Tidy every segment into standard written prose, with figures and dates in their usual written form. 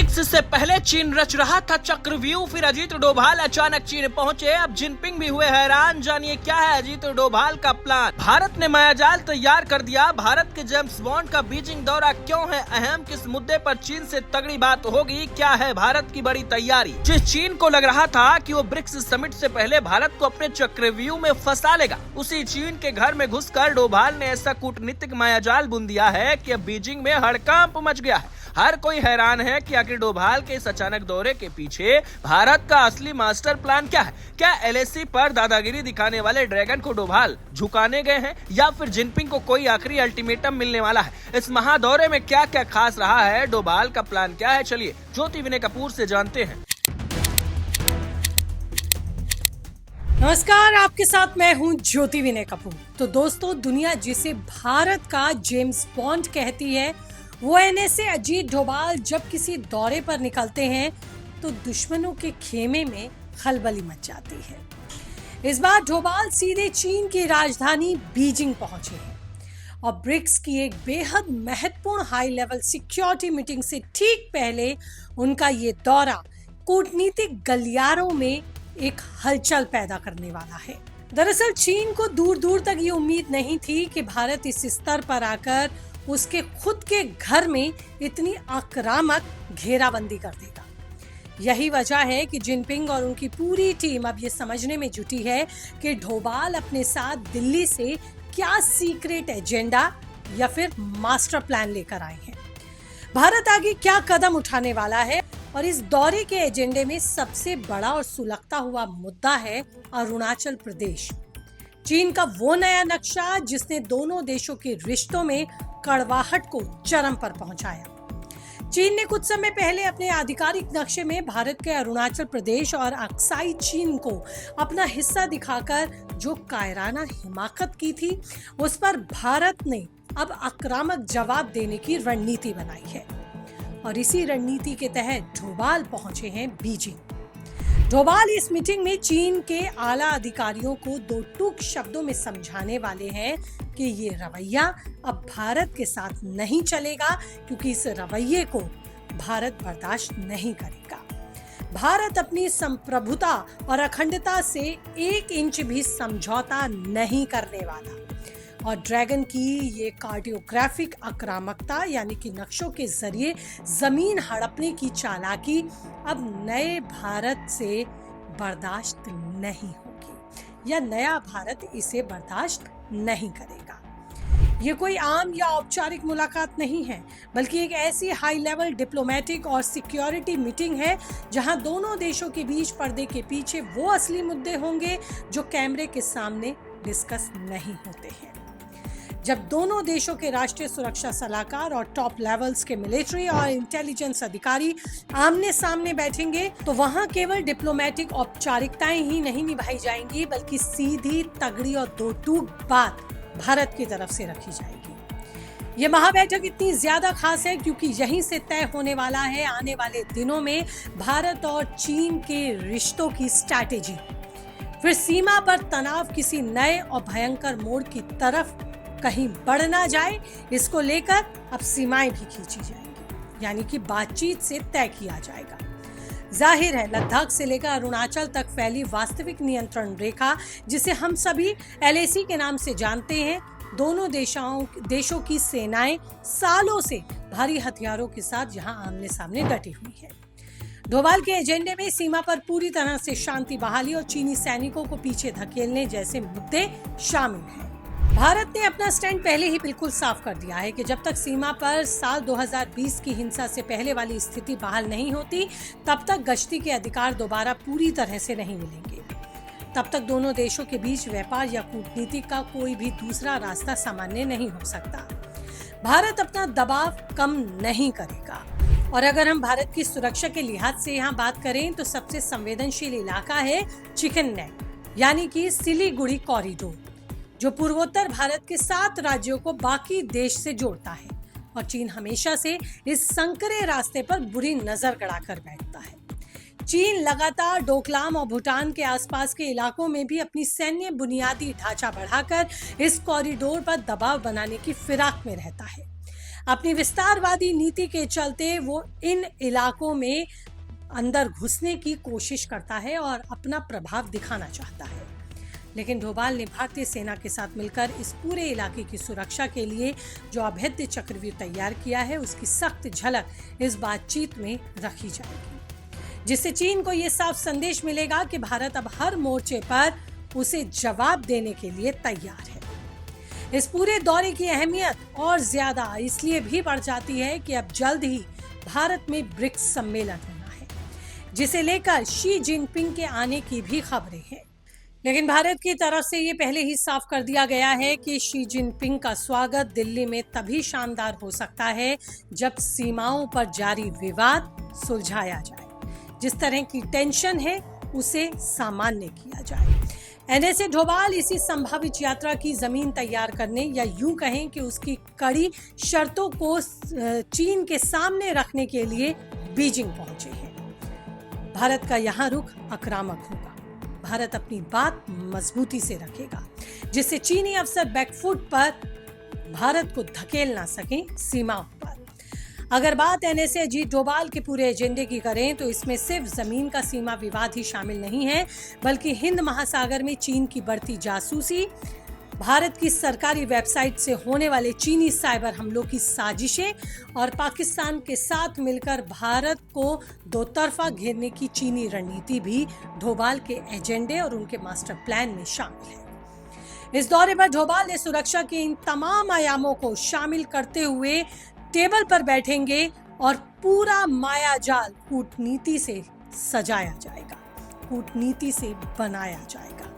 BRICS से पहले चीन रच रहा था चक्रव्यूह, फिर अजीत डोभाल अचानक चीन पहुंचे, अब जिनपिंग भी हुए हैरान। जानिए क्या है अजीत डोभाल का प्लान। भारत ने मायाजाल तैयार कर दिया। भारत के जेम्स बॉन्ड का बीजिंग दौरा क्यों है अहम, किस मुद्दे पर चीन से तगड़ी बात होगी, क्या है भारत की बड़ी तैयारी। जिस चीन को लग रहा था कि वो ब्रिक्स समिट से पहले भारत को अपने चक्रव्यूह में फंसा लेगा, उसी चीन के घर में घुसकर डोभाल ने ऐसा कूटनीतिक मायाजाल बुन दिया है कि अब बीजिंग में हड़कंप मच गया है। हर कोई हैरान है कि आखिर डोभाल के इस अचानक दौरे के पीछे भारत का असली मास्टर प्लान क्या है। क्या एलएसी पर दादागिरी दिखाने वाले ड्रैगन को डोभाल झुकाने गए हैं, या फिर जिनपिंग को कोई आखिरी अल्टीमेटम मिलने वाला है। इस महादौरे में क्या क्या खास रहा है, डोभाल का प्लान क्या है, चलिए ज्योति विनय कपूर से जानते हैं। नमस्कार, आपके साथ मैं हूं ज्योति विनय कपूर। तो दोस्तों, दुनिया जिसे भारत का जेम्स बॉन्ड कहती है, वो एनएसए अजीत डोभाल जब किसी दौरे पर निकलते हैं तो दुश्मनों के खेमे में खलबली मच जाती है। इस बार डोभाल सीधे चीन की राजधानी बीजिंग पहुंचे हैं और ब्रिक्स की एक बेहद महत्वपूर्ण हाई लेवल सिक्योरिटी मीटिंग से ठीक पहले उनका ये दौरा कूटनीतिक गलियारों में एक हलचल पैदा करने वाला है। दरअसल चीन को दूर दूर तक ये उम्मीद नहीं थी कि भारत इस स्तर पर आकर उसके खुद के घर में इतनी आक्रामक घेराबंदी कर देगा। यही वजह है कि जिनपिंग और उनकी पूरी टीम अब ये समझने में जुटी है कि डोभाल अपने साथ दिल्ली से क्या सीक्रेट एजेंडा या फिर मास्टर प्लान लेकर आए हैं। भारत आगे क्या कदम उठाने वाला है, और इस दौरे के एजेंडे में सबसे बड़ा और सुलगता हुआ मुद्दा है अरुणाचल प्रदेश। चीन का वो नया नक्शा जिसने दोनों देशों के रिश्तों में कड़वाहट को चरम पर पहुंचाया। चीन ने कुछ समय पहले अपने आधिकारिक नक्शे में भारत के अरुणाचल प्रदेश और अक्साई चीन को अपना हिस्सा दिखाकर जो कायराना हिमाकत की थी, उस पर भारत ने अब आक्रामक जवाब देने की रणनीति बनाई है। और इसी रणनीति के तहत डोभाल पहुंचे हैं बीजिंग। डोभाल इस मीटिंग में चीन के आला अधिकारियों को दो टूक शब्दों में समझाने वाले हैं कि ये रवैया अब भारत के साथ नहीं चलेगा, क्योंकि इस रवैये को भारत बर्दाश्त नहीं करेगा। भारत अपनी संप्रभुता और अखंडता से 1 इंच भी समझौता नहीं करने वाला। और ड्रैगन की ये कार्डियोग्राफिक आक्रामकता यानी कि नक्शों के जरिए जमीन हड़पने की चालाकी अब नए भारत से बर्दाश्त नहीं होगी, या नया भारत इसे बर्दाश्त नहीं करेगा। ये कोई आम या औपचारिक मुलाकात नहीं है, बल्कि एक ऐसी हाई लेवल डिप्लोमेटिक और सिक्योरिटी मीटिंग है जहां दोनों देशों के बीच पर्दे के पीछे वो असली मुद्दे होंगे जो कैमरे के सामने डिस्कस नहीं होते हैं। जब दोनों देशों के राष्ट्रीय सुरक्षा सलाहकार और टॉप लेवल्स के मिलिट्री और इंटेलिजेंस अधिकारी आमने सामने बैठेंगे, तो वहां केवल डिप्लोमेटिक औपचारिकताएं ही नहीं निभाई जाएंगी, बल्कि सीधी, तगड़ी और दो टूक बात भारत की तरफ से रखी जाएगी। ये महाबैठक इतनी ज्यादा खास है क्योंकि यहीं से तय होने वाला है आने वाले दिनों में भारत और चीन के रिश्तों की स्ट्रैटेजी। फिर सीमा पर तनाव किसी नए और भयंकर मोड़ की तरफ कहीं बढ़ ना जाए, इसको लेकर अब सीमाएं भी खींची जाएंगी, यानी कि बातचीत से तय किया जाएगा। जाहिर है, लद्दाख से लेकर अरुणाचल तक फैली वास्तविक नियंत्रण रेखा, जिसे हम सभी एलएसी के नाम से जानते हैं, दोनों देशों की सेनाएं सालों से भारी हथियारों के साथ यहां आमने सामने डटी हुई है। डोभाल के एजेंडे में सीमा पर पूरी तरह से शांति बहाली और चीनी सैनिकों को पीछे धकेलने जैसे मुद्दे शामिल हैं। भारत ने अपना स्टैंड पहले ही बिल्कुल साफ कर दिया है कि जब तक सीमा पर साल 2020 की हिंसा से पहले वाली स्थिति बहाल नहीं होती, तब तक गश्ती के अधिकार दोबारा पूरी तरह से नहीं मिलेंगे। तब तक दोनों देशों के बीच व्यापार या कूटनीति का कोई भी दूसरा रास्ता सामान्य नहीं हो सकता। भारत अपना दबाव कम नहीं करेगा। और अगर हम भारत की सुरक्षा के लिहाज से यहाँ बात करें, तो सबसे संवेदनशील इलाका है चिकन नेक, यानी कि सिलीगुड़ी कॉरिडोर, जो पूर्वोत्तर भारत के 7 राज्यों को बाकी देश से जोड़ता है। और चीन हमेशा से इस संकरे रास्ते पर बुरी नजर गड़ाकर बैठता है। चीन लगातार डोकलाम और भूटान के आसपास के इलाकों में भी अपनी सैन्य बुनियादी ढांचा बढ़ाकर इस कॉरिडोर पर दबाव बनाने की फिराक में रहता है। अपनी विस्तारवादी नीति के चलते वो इन इलाकों में अंदर घुसने की कोशिश करता है और अपना प्रभाव दिखाना चाहता है। लेकिन डोभाल ने भारतीय सेना के साथ मिलकर इस पूरे इलाके की सुरक्षा के लिए जो अभेद्य चक्रव्यूह तैयार किया है, उसकी सख्त झलक इस बातचीत में रखी जाएगी, जिससे चीन को ये साफ संदेश मिलेगा कि भारत अब हर मोर्चे पर उसे जवाब देने के लिए तैयार है। इस पूरे दौरे की अहमियत और ज्यादा इसलिए भी बढ़ जाती है कि अब जल्द ही भारत में ब्रिक्स सम्मेलन होना है, जिसे लेकर शी जिनपिंग के आने की भी खबरें हैं। लेकिन भारत की तरफ से ये पहले ही साफ कर दिया गया है कि शी जिनपिंग का स्वागत दिल्ली में तभी शानदार हो सकता है जब सीमाओं पर जारी विवाद सुलझाया जाए, जिस तरह की टेंशन है उसे सामान्य किया जाए। एनएसए डोभाल इसी संभावित यात्रा की जमीन तैयार करने या यूं कहें कि उसकी कड़ी शर्तों को चीन के सामने रखने के लिए बीजिंग पहुंचे हैं। भारत का यहाँ रुख आक्रामक होगा। भारत अपनी बात मजबूती से रखेगा, जिससे चीनी अफसर बैकफुट पर भारत को धकेल ना सकें सीमाओं पर। अगर बात एनएसए अजीत डोभाल के पूरे एजेंडे की करें तो इसमें सिर्फ जमीन का सीमा विवाद ही शामिल नहीं है, बल्कि हिंद महासागर में चीन की बढ़ती जासूसी, भारत की सरकारी वेबसाइट से होने वाले चीनी साइबर हमलों की साजिशें और पाकिस्तान के साथ मिलकर भारत को दो तरफा घेरने की चीनी रणनीति भी डोभाल के एजेंडे और उनके मास्टर प्लान में शामिल है। इस दौरे पर डोभाल ने सुरक्षा के इन तमाम आयामों को शामिल करते हुए टेबल पर बैठेंगे और पूरा मायाजाल कूटनीति से सजाया जाएगा, कूटनीति से बनाया जाएगा।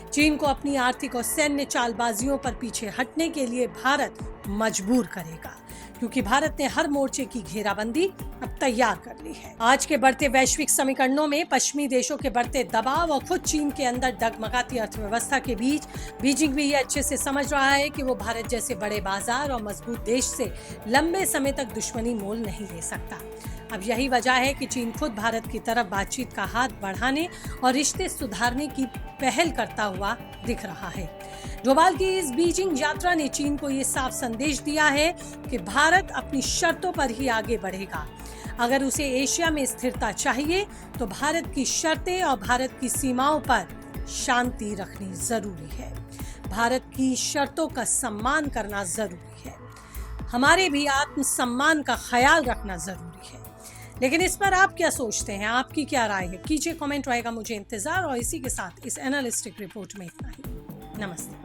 चीन को अपनी आर्थिक और सैन्य चालबाजियों पर पीछे हटने के लिए भारत मजबूर करेगा, क्योंकि भारत ने हर मोर्चे की घेराबंदी अब तैयार कर ली है। आज के बढ़ते वैश्विक समीकरणों में पश्चिमी देशों के बढ़ते दबाव और खुद चीन के अंदर डगमगाती अर्थव्यवस्था के बीच बीजिंग भी ये अच्छे से समझ रहा है कि वो भारत जैसे बड़े बाजार और मजबूत देश से लंबे समय तक दुश्मनी मोल नहीं ले सकता। अब यही वजह है कि चीन खुद भारत की तरफ बातचीत का हाथ बढ़ाने और रिश्ते सुधारने की पहल करता हुआ दिख रहा है। डोभाल की इस बीजिंग यात्रा ने चीन को ये साफ संदेश दिया है कि भारत अपनी शर्तों पर ही आगे बढ़ेगा। अगर उसे एशिया में स्थिरता चाहिए तो भारत की शर्तें और भारत की सीमाओं पर शांति रखनी जरूरी है। भारत की शर्तों का सम्मान करना जरूरी है। हमारे भी आत्मसम्मान का ख्याल रखना जरूरी है। लेकिन इस पर आप क्या सोचते हैं? आपकी क्या राय है? कीजिए कमेंट, रहेगा मुझे इंतजार। और इसी के साथ इस एनालिस्टिक रिपोर्ट में इतना ही। नमस्ते।